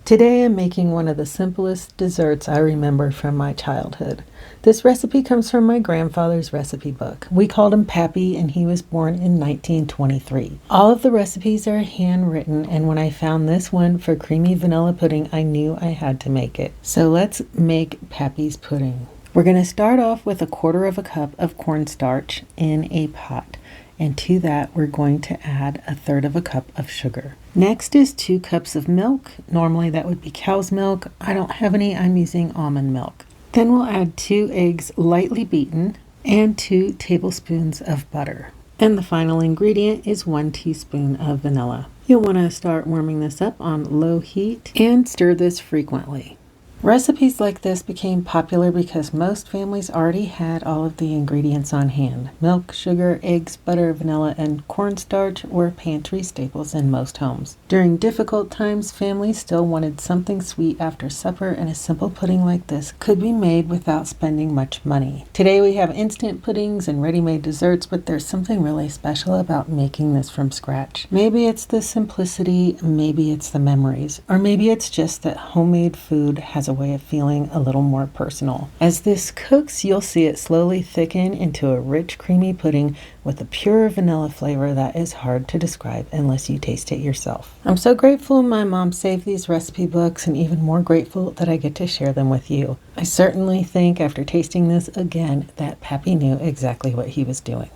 Today I'm making one of the simplest desserts I remember from my childhood. This recipe comes from my grandfather's recipe book. We called him Pappy and he was born in 1923. All of the recipes are handwritten, and when I found this one for creamy vanilla pudding, I knew I had to make it. So let's make Pappy's pudding. We're going to start off with 1/4 cup of cornstarch in a pot. And to that, we're going to add 1/3 cup of sugar. Next is 2 cups of milk. Normally that would be cow's milk. I don't have any, I'm using almond milk. Then we'll add 2 eggs lightly beaten and 2 tablespoons of butter. And the final ingredient is 1 teaspoon of vanilla. You'll want to start warming this up on low heat and stir this frequently. Recipes like this became popular because most families already had all of the ingredients on hand. Milk, sugar, eggs, butter, vanilla, and cornstarch were pantry staples in most homes. During difficult times, families still wanted something sweet after supper, and a simple pudding like this could be made without spending much money. Today we have instant puddings and ready-made desserts, but there's something really special about making this from scratch. Maybe it's the simplicity, maybe it's the memories, or maybe it's just that homemade food has a way of feeling a little more personal. As this cooks, you'll see it slowly thicken into a rich, creamy pudding with a pure vanilla flavor that is hard to describe unless you taste it yourself. I'm so grateful my mom saved these recipe books, and even more grateful that I get to share them with you. I certainly think after tasting this again that Pappy knew exactly what he was doing.